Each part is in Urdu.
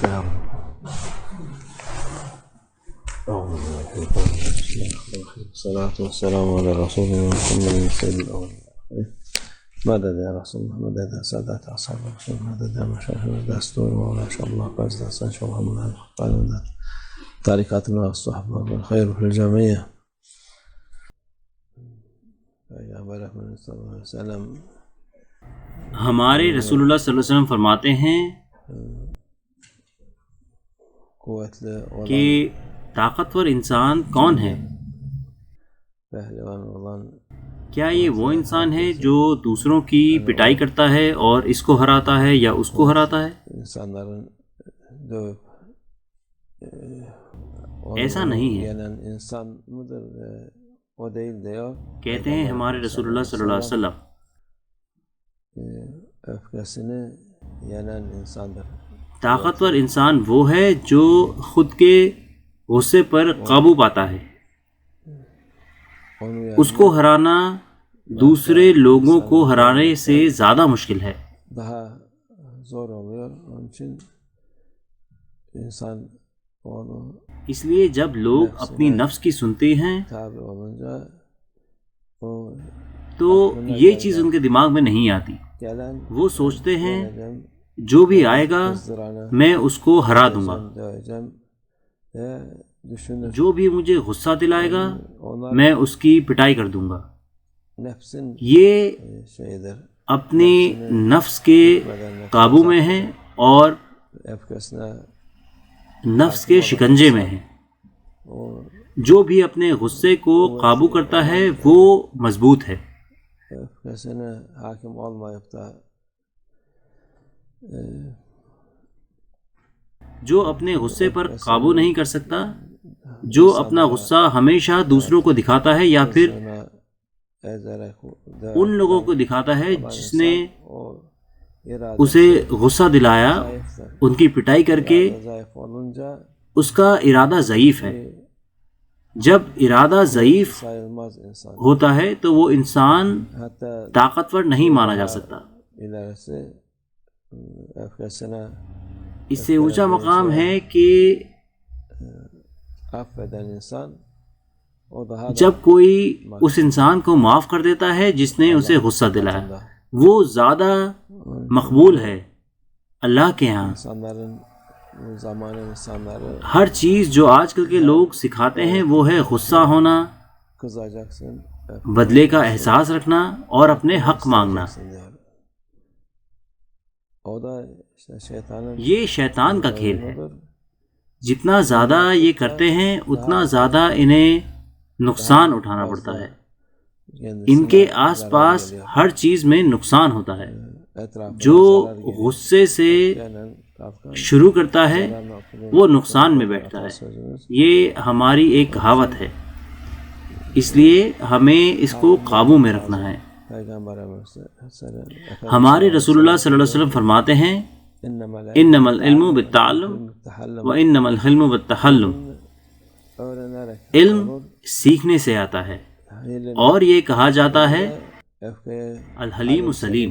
نعم. الصلاة والسلام على رسولنا محمد سيد الأولين والآخرين. مدد يا رسول الله، مدد يا سادات أصحاب الرسول، مدد يا مشايخ، مدد أستور مولا إن شاء الله قاز دستان شاء الله من الخطال مدد تاريخاتنا والصحبة والخير في الجميع. ہمارے رسول اللہ صلی اللہ علیہ وسلم فرماتے ہیں کہ طاقتور انسان کون ہے؟ کیا یہ وہ انسان ہے جو دوسروں کی پٹائی کرتا ہے اور اس کو ہراتا ہے یا اس کو ہراتا ہے؟ ایسا نہیں ہے. کہتے ہیں ہمارے رسول اللہ صلی اللہ علیہ وسلم طاقتور انسان وہ ہے جو خود کے غصے پر قابو پاتا ہے. اس کو ہرانا دوسرے لوگوں کو ہرانے سے زیادہ مشکل ہے. اس لیے جب لوگ اپنی نفس کی سنتے ہیں تو یہ چیز ان کے دماغ میں نہیں آتی. وہ سوچتے ہیں جو بھی آئے گا میں اس کو ہرا دوں گا، جو بھی مجھے غصہ دلائے گا میں اس کی پٹائی کر دوں گا. یہ اپنی نفس کے قابو میں ہیں اور نفس کے شکنجے میں ہیں. جو بھی اپنے غصے کو قابو کرتا ہے وہ مضبوط ہے. جو اپنے غصے پر قابو نہیں کر سکتا، جو اپنا غصہ ہمیشہ دوسروں کو دکھاتا ہے یا پھر ان لوگوں کو دکھاتا ہے جس نے اسے غصہ دلایا، ان کی پٹائی کر کے، اس کا ارادہ ضعیف ہے. جب ارادہ ضعیف ہوتا ہے تو وہ انسان طاقتور نہیں مانا جا سکتا. اس سے اونچا مقام ہے کہ جب کوئی اس انسان کو معاف کر دیتا ہے جس نے اسے غصہ دلایا، وہ زیادہ مقبول ہے اللہ کے ہاں. ہر چیز جو آج کل کے لوگ سکھاتے ہیں وہ ہے غصہ ہونا، بدلے کا احساس رکھنا اور اپنے حق مانگنا. یہ شیطان کا کھیل ہے. جتنا زیادہ یہ کرتے ہیں اتنا زیادہ انہیں نقصان اٹھانا پڑتا ہے. ان کے آس پاس ہر چیز میں نقصان ہوتا ہے. جو غصے سے شروع کرتا ہے وہ نقصان میں بیٹھتا ہے. یہ ہماری ایک کہاوت ہے، اس لیے ہمیں اس کو قابو میں رکھنا ہے. ہمارے رسول اللہ صلی اللہ علیہ وسلم فرماتے ہیں انما العلم بالتعلم وانما الحلم بالتحلم. علم سیکھنے سے آتا ہے اور یہ کہا جاتا ہے الحلیم السلیم.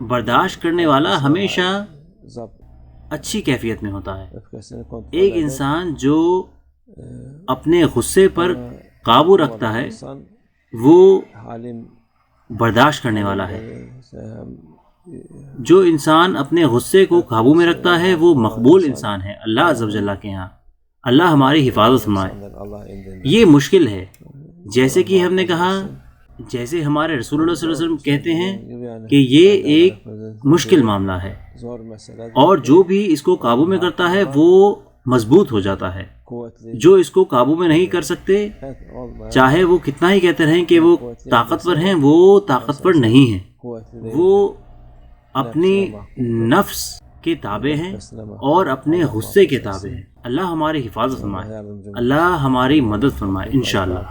برداشت کرنے والا ہمیشہ اچھی کیفیت میں ہوتا ہے. ایک انسان جو اپنے غصے پر قابو رکھتا ہے وہ برداشت کرنے والا ہے. جو انسان اپنے غصے کو قابو میں رکھتا ہے وہ مقبول انسان ہے اللہ عز و جل کے ہاں. اللہ ہماری حفاظت فرمائے. یہ مشکل ہے، جیسے کہ ہم نے کہا، جیسے ہمارے رسول اللہ صلی اللہ علیہ وسلم کہتے ہیں کہ یہ ایک مشکل معاملہ ہے اور جو بھی اس کو قابو میں کرتا ہے وہ مضبوط ہو جاتا ہے. جو اس کو قابو میں نہیں کر سکتے، چاہے وہ کتنا ہی کہتے رہیں کہ وہ طاقتور ہیں، وہ طاقتور نہیں ہیں. وہ اپنی نفس کے تابع ہیں اور اپنے غصے کے تابع ہیں. اللہ ہماری حفاظت فرمائے، اللہ ہماری مدد فرمائے انشاءاللہ.